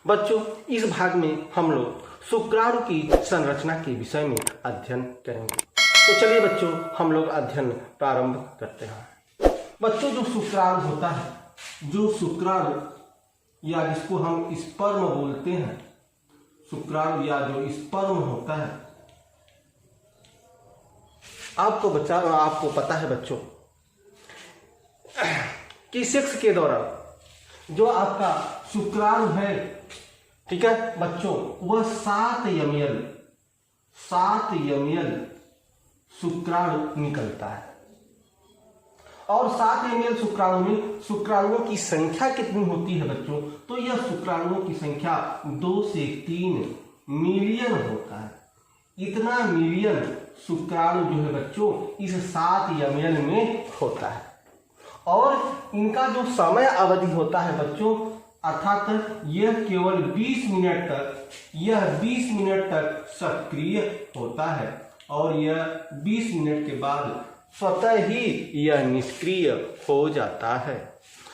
बच्चों इस भाग में हम लोग शुक्राणु की संरचना के विषय में अध्ययन करेंगे। तो चलिए बच्चों हम लोग अध्ययन प्रारंभ करते हैं। बच्चों जो शुक्राणु होता है, जो शुक्राणु या जिसको हम स्पर्म बोलते हैं, शुक्राणु या जो स्पर्म होता है, आपको पता है बच्चों कि सेक्स के दौरान जो आपका शुक्राणु है, ठीक है बच्चों, वह 7 ml शुक्राणु निकलता है। और 7 ml शुक्राणु में शुक्राणुओं की संख्या कितनी होती है बच्चों? तो यह शुक्राणुओं की संख्या 2 से 3 मिलियन होता है। इतना मिलियन शुक्राणु जो है बच्चों इस 7 ml में होता है। और इनका जो समय अवधि होता है बच्चों, अर्थात यह केवल 20 मिनट तक सक्रिय होता है और यह 20 मिनट के बाद स्वतः ही यह निष्क्रिय हो जाता है।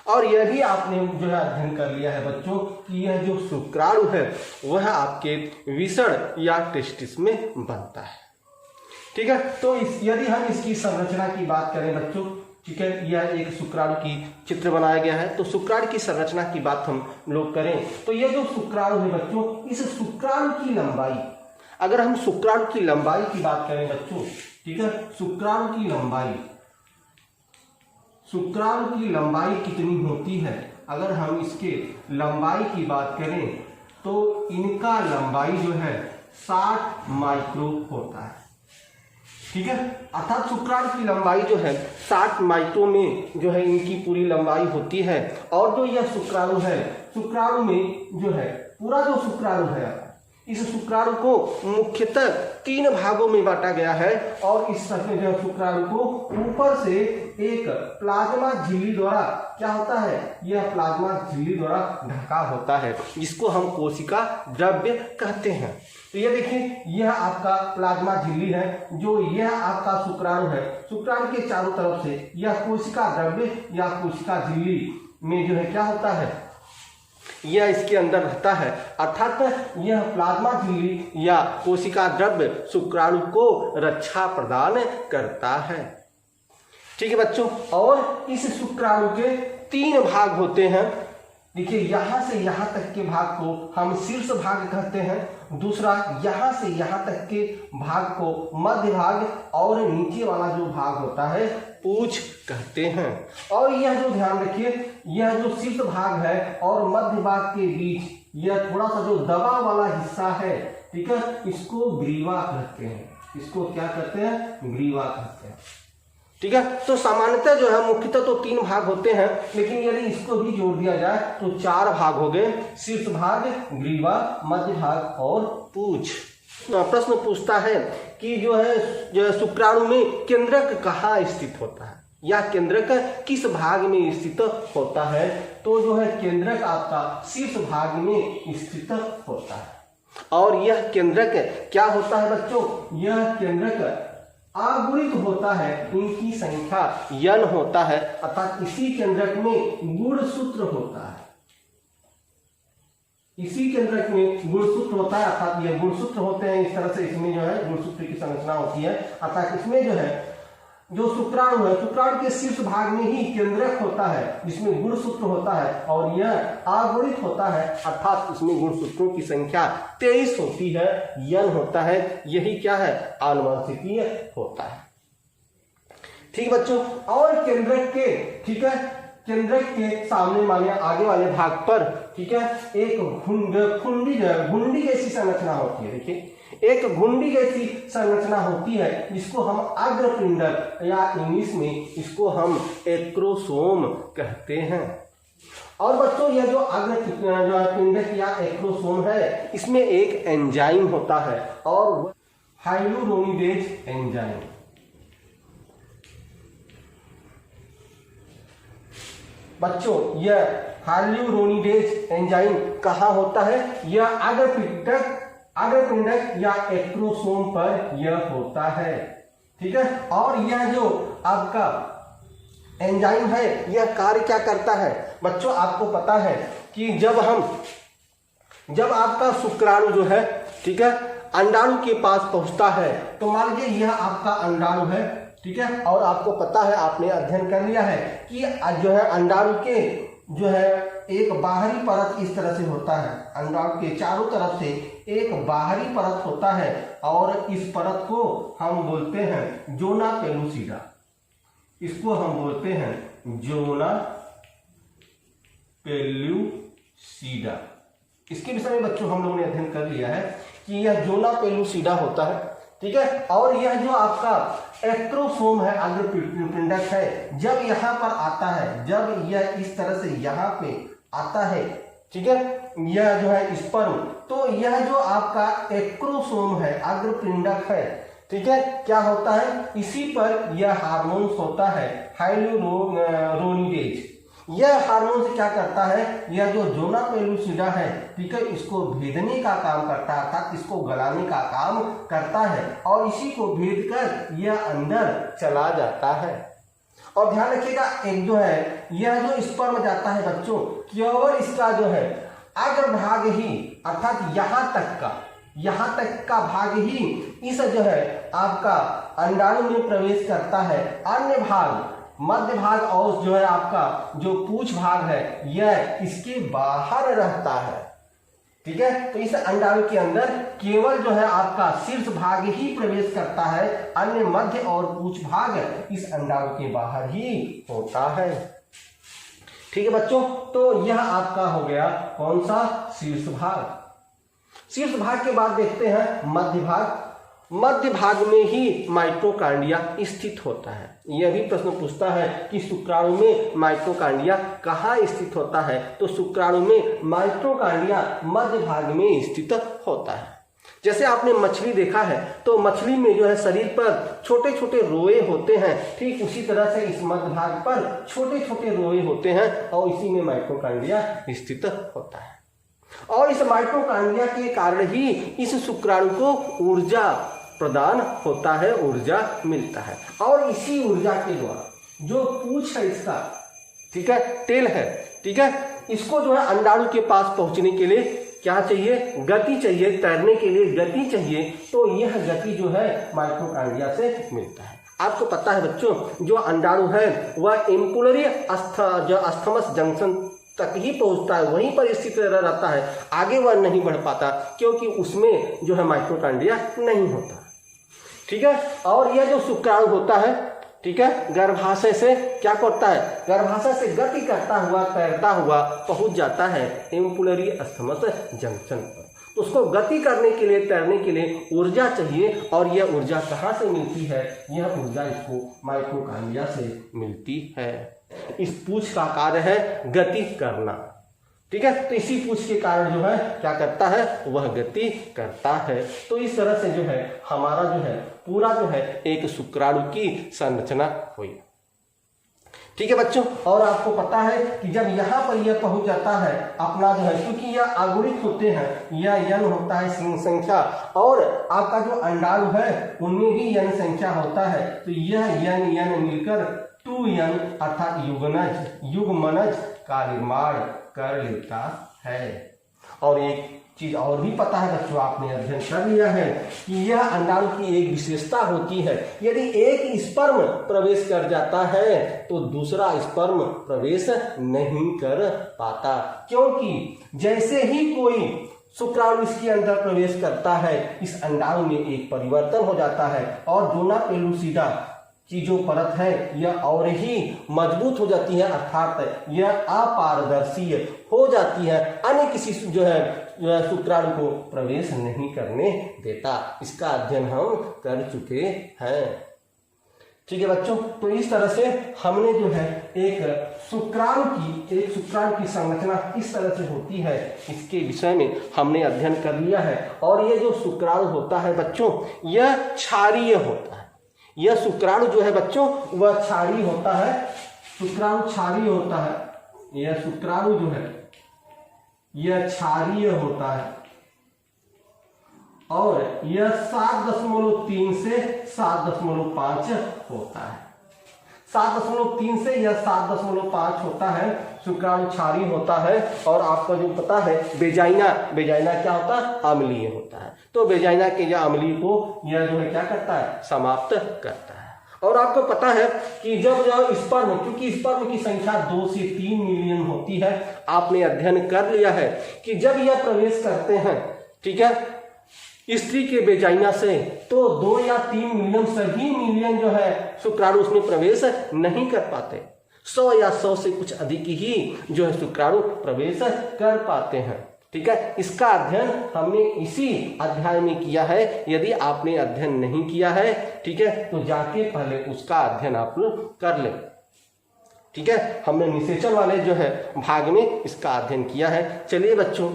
और यह भी आपने जो है अध्ययन कर लिया है बच्चों कि यह जो शुक्राणु है वह आपके विषण या टेस्टिस में बनता है। ठीक है, तो यदि हम इसकी संरचना की बात करें बच्चों, ठीक है, यह एक शुक्राणु की चित्र बनाया गया है। तो शुक्राणु की संरचना की बात हम लोग करें तो यह जो शुक्राणु है बच्चों, इस शुक्राणु की लंबाई, अगर हम शुक्राणु की लंबाई की बात करें बच्चों, ठीक है, शुक्राणु की लंबाई कितनी होती है? अगर हम इसके लंबाई की बात करें तो इनका लंबाई जो है 60 माइक्रो होता है। ठीक है, अर्थात शुक्राणु की लंबाई जो है 60 माइक्रो में जो है इनकी पूरी लंबाई होती है। और जो यह शुक्राणु है, शुक्राणु में जो है पूरा जो शुक्राणु है, इस शुक्राणु को मुख्यतः 3 भागों में बांटा गया है। और इस जो शुक्राणु को ऊपर से एक प्लाज्मा झिल्ली द्वारा क्या होता है, यह प्लाज्मा झिल्ली द्वारा ढका होता है, जिसको हम कोशिका द्रव्य कहते हैं। तो ये देखिए, यह आपका प्लाज्मा झिल्ली है, जो यह आपका शुक्राणु है। शुक्राणु के चारों तरफ से यह कोशिका द्रव्य या कोशिका झिल्ली में जो है क्या होता है, यह इसके अंदर रहता है। अर्थात यह प्लाज्मा झिल्ली या कोशिका द्रव्य शुक्राणु को रक्षा प्रदान करता है। ठीक है बच्चों, और इस शुक्राणु के 3 भाग होते हैं। देखिए, यहां से यहां तक के भाग को हम शीर्ष भाग कहते हैं, दूसरा यहां से यहां तक के भाग को मध्य भाग, और नीचे वाला जो भाग होता है पूंछ कहते हैं। और यह जो ध्यान रखिए, यह जो शीर्ष भाग है और मध्य भाग के बीच यह थोड़ा सा जो दबा वाला हिस्सा है, ठीक है, इसको ग्रीवा कहते हैं। इसको क्या कहते हैं? ग्रीवा कहते हैं। ठीक है, तो सामान्यतः जो है मुख्यतः तो 3 भाग होते हैं, लेकिन यदि इसको भी जोड़ दिया जाए तो 4 भाग हो गए, शीर्ष भाग, ग्रीवा, मध्य भाग और पूंछ। प्रश्न पूछता है कि जो है शुक्राणु में केंद्रक कहाँ स्थित होता है, या केंद्रक किस भाग में स्थित होता है? तो जो है केंद्रक आपका शीर्ष भाग में स्थित होता है। और यह केंद्रक क्या होता है बच्चों? यह केंद्रक अगुणित होता है, इनकी संख्या n होता है, अर्थात इसी केंद्रक में गुणसूत्र होता है। इसी केंद्रक में गुणसूत्र होता है, अर्थात ये गुणसूत्र होते हैं। इस तरह से इसमें जो है गुणसूत्र की संरचना होती है। अर्थात इसमें जो है जो शुक्राणु है, शुक्राणु के शीर्ष भाग में ही केंद्रक होता है, जिसमें गुणसूत्र होता है, और यह अगुणित होता है, अर्थात इसमें गुणसूत्रों की संख्या 23 होती है, n होता है। यही क्या है? आनुवंशिकीय होता है। ठीक बच्चों, और केंद्रक के, ठीक है, केंद्रक के सामने माने आगे वाले भाग पर, ठीक है, एक घुंडी जैसी संरचना होती है। देखिए, एक घुंडी जैसी संरचना होती है, जिसको हम अग्रपिंडक या इंग्लिश में इसको हम एक्रोसोम कहते हैं। और बच्चों यह जो अग्रपिंडक या एक्रोसोम है, इसमें एक एंजाइम होता है, और हाइलुरोनिडेज एंजाइम। बच्चों यह हाइलुरोनिडेज एंजाइम कहाँ होता है? यह अग्रपिंडक या एक्रोसोम पर यह होता है। ठीक है, और यह जो आपका एंजाइम है, यह कार्य क्या करता है? बच्चों आपको पता है कि जब हम जब आपका शुक्राणु जो है, ठीक है, अंडाणु के पास पहुंचता है, तो मान लीजिए यह आपका अंडाणु है, ठीक है, और आपको पता है, आपने अध्ययन कर लिया है कि जो है अंडाणु के जो है एक बाहरी परत इस तरह से होता है, अंडाणु के चारों तरफ से एक बाहरी परत होता है और इस परत को हम बोलते हैं जोना पेलुसिडा। इसको हम बोलते हैं जोना पेलुसिडा। इसके विषय में बच्चों हम लोगों ने अध्ययन कर लिया है कि यह जोना पेलुसिडा होता है, ठीक है। और यह जो आपका एक्ट्रोसोम है, अग्रपिंडक है, जब यहाँ पर आता है, जब यह इस तरह से यहाँ पे आता है, ठीक है, यह जो है स्पर्म, तो यह जो आपका एक्ट्रोसोम है, अग्रपिंडक है, ठीक है, क्या होता है, इसी पर यह हार्मोन्स होता है हाइलुरोनिडेज। यह हार्मोन से क्या करता है, यह जो जोना पेलुसिडा है, ठीक है, इसको भेदने का काम करता है, अर्थात इसको गलाने का काम करता है और इसी को भेद कर यह अंदर चला जाता है। और ध्यान रखिएगा, एक जो है यह जो स्पर्म जाता है बच्चों, केवल इसका जो है अग्रभाग ही, अर्थात यहाँ तक का भाग ही इस जो है आपका अंडाणु में प्रवेश करता है। अन्य भाग, मध्य भाग और जो है आपका जो पूंछ भाग है, यह इसके बाहर रहता है, ठीक है। तो इस अंडाणु के अंदर केवल जो है आपका शीर्ष भाग ही प्रवेश करता है, अन्य मध्य और पूंछ भाग इस अंडाणु के बाहर ही होता है, ठीक है बच्चों। तो यह आपका हो गया कौन सा, शीर्ष भाग। शीर्ष भाग के बाद देखते हैं मध्य भाग। मध्य भाग में ही माइटोकांड्रिया स्थित होता है। यह भी प्रश्न पूछता है कि शुक्राणु में माइटोकांड्रिया कहाँ स्थित होता है, तो शुक्राणु में माइटोकांड्रिया मध्य भाग में स्थित होता है। जैसे आपने मछली देखा है, तो मछली में जो है शरीर पर छोटे छोटे रोए होते हैं, ठीक उसी तरह से इस मध्य भाग पर छोटे छोटे रोए होते हैं और इसी में माइटोकांड्रिया स्थित होता है। और इस माइटोकांड्रिया के कारण ही इस शुक्राणु को ऊर्जा प्रदान होता है, ऊर्जा मिलता है। और इसी ऊर्जा के द्वारा जो पूंछ है इसका, ठीक है, टेल है, ठीक है, इसको जो है अंडाणु के पास पहुंचने के लिए क्या चाहिए, गति चाहिए, तैरने के लिए गति चाहिए। तो यह गति जो है माइटोकांड्रिया से मिलता है। आपको पता है बच्चों, जो अंडाणु है वह इम्पुलरी अस्थमस जंक्शन तक ही पहुंचता है, वहीं पर स्थित रहता है, आगे वह नहीं बढ़ पाता क्योंकि उसमें जो है माइटोकांड्रिया नहीं होता, ठीक है। और यह जो शुक्राणु होता है, ठीक है, गर्भाशय से क्या करता है, गर्भाशय से गति करता हुआ, तैरता हुआ पहुंच जाता है इम्पुलरी अस्थमस जंक्शन पर। तो उसको गति करने के लिए, तैरने के लिए ऊर्जा चाहिए, और यह ऊर्जा कहाँ से मिलती है, यह ऊर्जा इसको माइटोकांड्रिया से मिलती है। इस पूंछ का कार्य है गति करना, ठीक है। तो इसी पूंछ के कारण जो है क्या करता है, वह गति करता है। तो इस तरह से जो है हमारा जो है पूरा जो है एक शुक्राणु की संरचना हुई, ठीक है बच्चों। और आपको पता है कि जब यहाँ पर यह पहुंच जाता है अपना जो है, क्योंकि यह अगुणित होते हैं, यह यन होता है संख्या, और आपका जो अंडाणु है उनमें भी यन संख्या होता है, तो यह यन मिलकर 2n अर्थात युग्मनज का निर्माण कर लेता है। और एक चीज और भी पता है बच्चों, आपने अध्ययन कर लिया है कि यह अंडाणु की एक विशेषता होती है, यदि एक स्पर्म प्रवेश कर जाता है तो दूसरा स्पर्म प्रवेश नहीं कर पाता, क्योंकि जैसे ही कोई शुक्राणु इसके अंदर प्रवेश करता है, इस अंडाणु में एक परिवर्तन हो जाता है और जोना पेलुसिडा की जो परत है यह और ही मजबूत हो जाती है, अर्थात यह अपारदर्शी हो जाती है, अन्य किसी जो है शुक्राणु को प्रवेश नहीं करने देता। इसका अध्ययन हम कर चुके हैं, ठीक है बच्चों। तो इस तरह से हमने जो है एक शुक्राणु की संरचना किस तरह से होती है इसके विषय में हमने अध्ययन कर लिया है। और यह जो शुक्राणु होता है बच्चों, यह क्षारीय होता है। यह शुक्राणु जो है बच्चों वह क्षारीय होता है, शुक्राणु क्षारीय होता है। यह शुक्राणु जो है यह क्षारीय होता है और यह 7.3 से 7.5 होता है। 7.3 से यह 7.5 होता है शुक्राणु क्षारीय होता है, और आपको जो पता है बेजाइना क्या होता है, अम्लीय होता है। तो बेजाइना के या अम्लीय को यह जो है क्या करता है, समाप्त करता है। और आपको पता है कि जब स्पर्म, क्योंकि स्पर्म की संख्या 2 से 3 मिलियन होती है, आपने अध्ययन कर लिया है कि जब यह प्रवेश करते हैं, ठीक है, स्त्री के वेजाइना से, तो 2 या 3 मिलियन, सभी मिलियन जो है शुक्राणु उसमें प्रवेश नहीं कर पाते। 100 या 100 से कुछ अधिक ही जो है शुक्राणु प्रवेश कर पाते हैं। ठीक है, इसका अध्ययन हमने इसी अध्याय में किया है। यदि आपने अध्ययन नहीं किया है, ठीक है, तो जाके पहले उसका अध्ययन आप लोग कर लें। ठीक है, हमने निषेचन वाले जो है भाग में इसका अध्ययन किया है। चलिए बच्चों,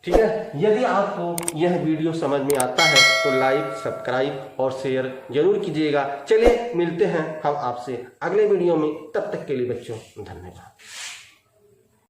ठीक है, यदि आपको यह वीडियो समझ में आता है तो लाइक, सब्सक्राइब और शेयर जरूर कीजिएगा। चलिए मिलते हैं हम आपसे अगले वीडियो में, तब तक के लिए बच्चों धन्यवाद।